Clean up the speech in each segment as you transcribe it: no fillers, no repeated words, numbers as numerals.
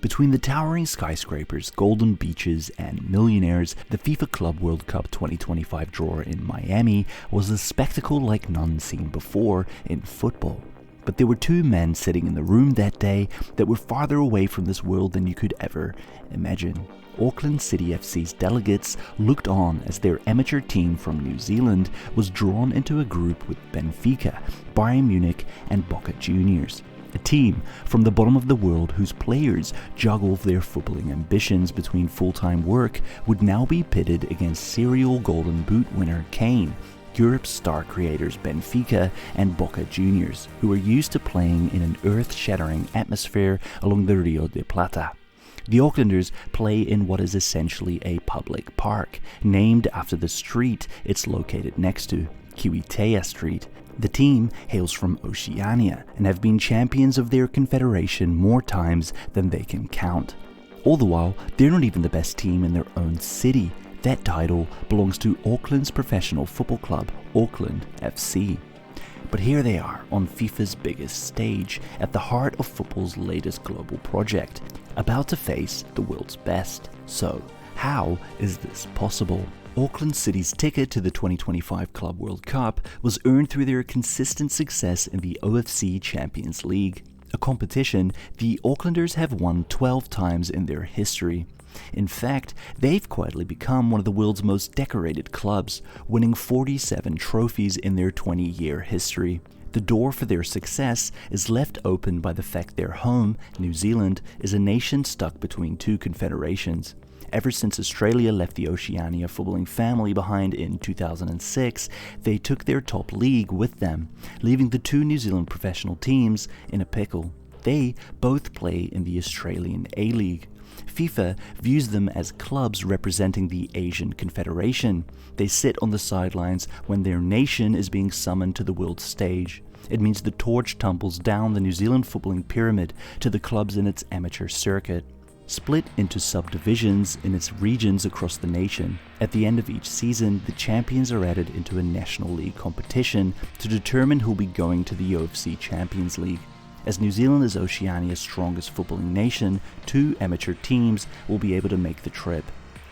Between the towering skyscrapers, golden beaches, and millionaires, the FIFA Club World Cup 2025 draw in Miami was a spectacle like none seen before in football. But there were two men sitting in the room that day that were farther away from this world than you could ever imagine. Auckland City FC's delegates looked on as their amateur team from New Zealand was drawn into a group with Benfica, Bayern Munich, and Boca Juniors. A team from the bottom of the world whose players juggle their footballing ambitions between full-time work would now be pitted against serial Golden Boot winner Kane, Europe's star creators Benfica and Boca Juniors, who are used to playing in an earth-shattering atmosphere along the Rio de Plata. The Aucklanders play in what is essentially a public park, named after the street it's located next to, Kiwitea Street. The team hails from Oceania and have been champions of their confederation more times than they can count. All the while, they're not even the best team in their own city. That title belongs to Auckland's professional football club, Auckland FC. But here they are on FIFA's biggest stage, at the heart of football's latest global project, about to face the world's best. So, how is this possible? Auckland City's ticket to the 2025 Club World Cup was earned through their consistent success in the OFC Champions League, a competition the Aucklanders have won 12 times in their history. In fact, they've quietly become one of the world's most decorated clubs, winning 47 trophies in their 20-year history. The door for their success is left open by the fact their home, New Zealand, is a nation stuck between two confederations. Ever since Australia left the Oceania footballing family behind in 2006, they took their top league with them, leaving the two New Zealand professional teams in a pickle. They both play in the Australian A-League. FIFA views them as clubs representing the Asian Confederation. They sit on the sidelines when their nation is being summoned to the world stage. It means the torch tumbles down the New Zealand footballing pyramid to the clubs in its amateur circuit. Split into subdivisions in its regions across the nation, at the end of each season, the champions are added into a National League competition to determine who'll be going to the OFC Champions League. As New Zealand is Oceania's strongest footballing nation, two amateur teams will be able to make the trip.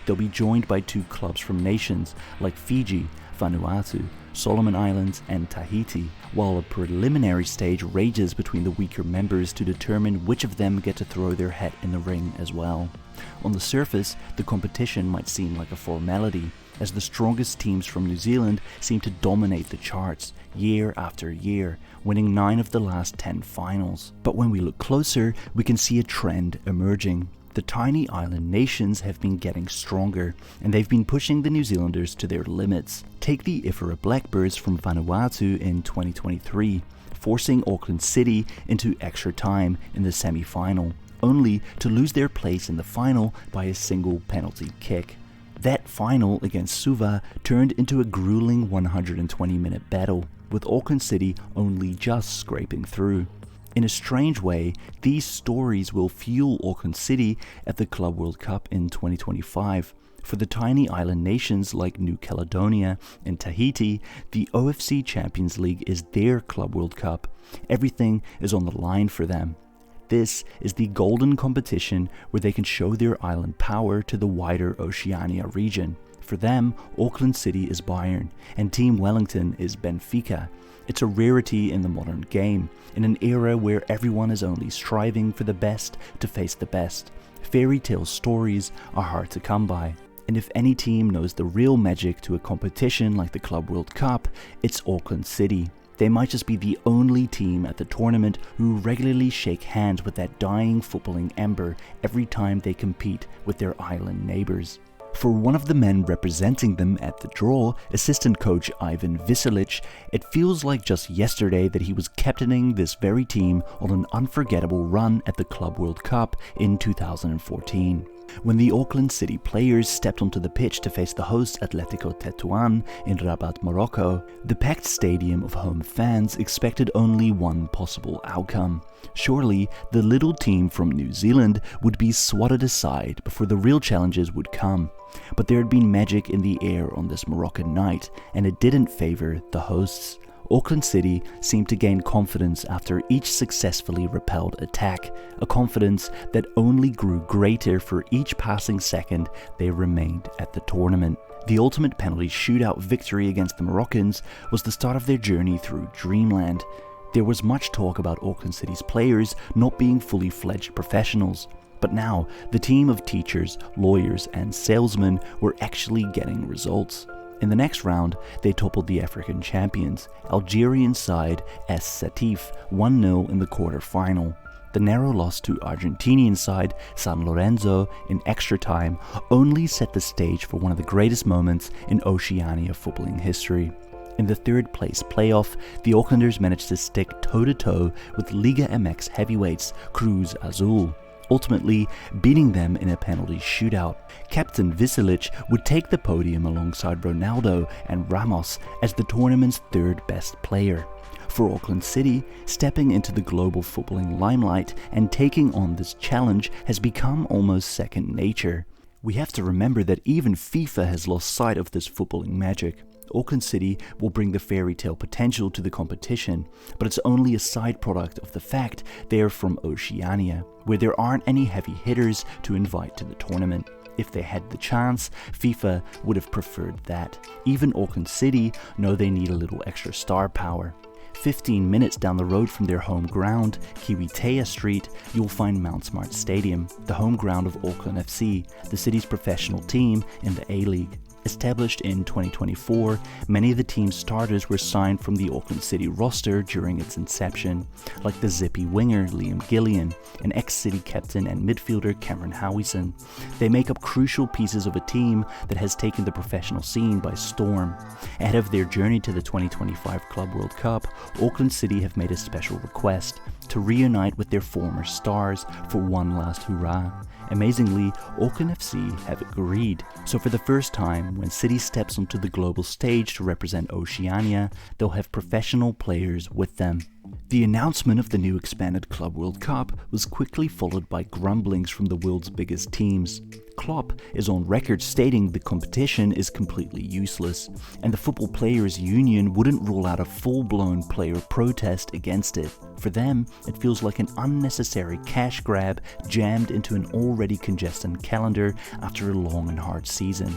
They'll be joined by two clubs from nations like Fiji, Vanuatu, Solomon Islands, and Tahiti, while a preliminary stage rages between the weaker members to determine which of them get to throw their hat in the ring as well. On the surface, the competition might seem like a formality, as the strongest teams from New Zealand seem to dominate the charts year after year, winning 9 of the last 10 finals. But when we look closer, we can see a trend emerging. The tiny island nations have been getting stronger, and they've been pushing the New Zealanders to their limits. Take the Ifara Blackbirds from Vanuatu in 2023, forcing Auckland City into extra time in the semi-final, only to lose their place in the final by a single penalty kick. That final against Suva turned into a grueling 120-minute battle, with Auckland City only just scraping through. In a strange way, these stories will fuel Auckland City at the Club World Cup in 2025. For the tiny island nations like New Caledonia and Tahiti, the OFC Champions League is their Club World Cup. Everything is on the line for them. This is the golden competition where they can show their island power to the wider Oceania region. For them, Auckland City is Bayern, and Team Wellington is Benfica. It's a rarity in the modern game, in an era where everyone is only striving for the best to face the best. Fairy tale stories are hard to come by, and if any team knows the real magic to a competition like the Club World Cup, it's Auckland City. They might just be the only team at the tournament who regularly shake hands with that dying footballing ember every time they compete with their island neighbours. For one of the men representing them at the draw, assistant coach Ivan Viselic, it feels like just yesterday that he was captaining this very team on an unforgettable run at the Club World Cup in 2014. When the Auckland City players stepped onto the pitch to face the hosts Atletico Tetuan in Rabat, Morocco, the packed stadium of home fans expected only one possible outcome. Surely, the little team from New Zealand would be swatted aside before the real challenges would come. But there had been magic in the air on this Moroccan night, and it didn't favour the hosts. Auckland City seemed to gain confidence after each successfully repelled attack, a confidence that only grew greater for each passing second they remained at the tournament. The ultimate penalty shootout victory against the Moroccans was the start of their journey through dreamland. There was much talk about Auckland City's players not being fully fledged professionals, but now the team of teachers, lawyers and salesmen were actually getting results. In the next round, they toppled the African champions, Algerian side S Sétif, 1-0 in the quarter-final. The narrow loss to Argentinian side San Lorenzo in extra time only set the stage for one of the greatest moments in Oceania footballing history. In the third place playoff, the Aucklanders managed to stick toe-to-toe with Liga MX heavyweights Cruz Azul, ultimately beating them in a penalty shootout. Captain Viselic would take the podium alongside Ronaldo and Ramos as the tournament's third best player. For Auckland City, stepping into the global footballing limelight and taking on this challenge has become almost second nature. We have to remember that even FIFA has lost sight of this footballing magic. Auckland City will bring the fairy tale potential to the competition, but it's only a side product of the fact they are from Oceania, where there aren't any heavy hitters to invite to the tournament. If they had the chance, FIFA would have preferred that. Even Auckland City know they need a little extra star power. 15 minutes down the road from their home ground, Kiwitea Street, you'll find Mount Smart Stadium, the home ground of Auckland FC, the city's professional team in the A-League. Established in 2024, many of the team's starters were signed from the Auckland City roster during its inception, like the zippy winger Liam Gillian and ex-City captain and midfielder Cameron Howison. They make up crucial pieces of a team that has taken the professional scene by storm. Ahead of their journey to the 2025 Club World Cup, Auckland City have made a special request to reunite with their former stars for one last hurrah. Amazingly, Auckland FC have agreed. So for the first time, when City steps onto the global stage to represent Oceania, they'll have professional players with them. The announcement of the new expanded Club World Cup was quickly followed by grumblings from the world's biggest teams. Klopp is on record stating the competition is completely useless, and the Football Players Union wouldn't rule out a full-blown player protest against it. For them, it feels like an unnecessary cash grab jammed into an already congested calendar after a long and hard season.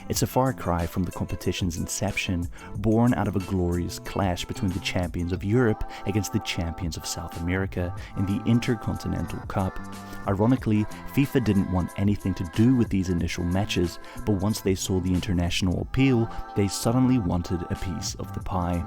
It's a far cry from the competition's inception, born out of a glorious clash between the champions of Europe against the champions of South America in the Intercontinental Cup. Ironically, FIFA didn't want anything to do with these initial matches, but once they saw the international appeal, they suddenly wanted a piece of the pie.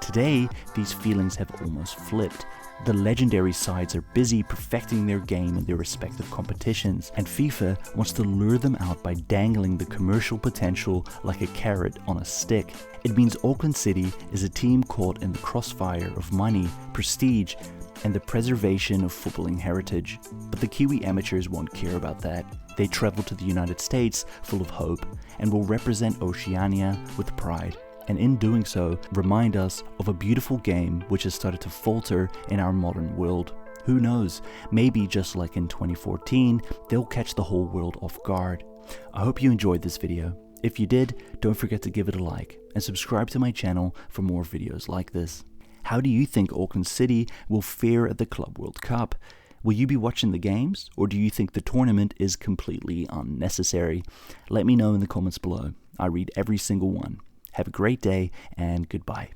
Today, these feelings have almost flipped. The legendary sides are busy perfecting their game in their respective competitions, and FIFA wants to lure them out by dangling the commercial potential like a carrot on a stick. It means Auckland City is a team caught in the crossfire of money, prestige, and the preservation of footballing heritage. But the Kiwi amateurs won't care about that. They travel to the United States full of hope and will represent Oceania with pride. And in doing so, remind us of a beautiful game which has started to falter in our modern world. Who knows, maybe just like in 2014, they'll catch the whole world off guard. I hope you enjoyed this video. If you did, don't forget to give it a like and subscribe to my channel for more videos like this. How do you think Auckland City will fare at the Club World Cup? Will you be watching the games, or do you think the tournament is completely unnecessary? Let me know in the comments below. I read every single one. Have a great day, and goodbye.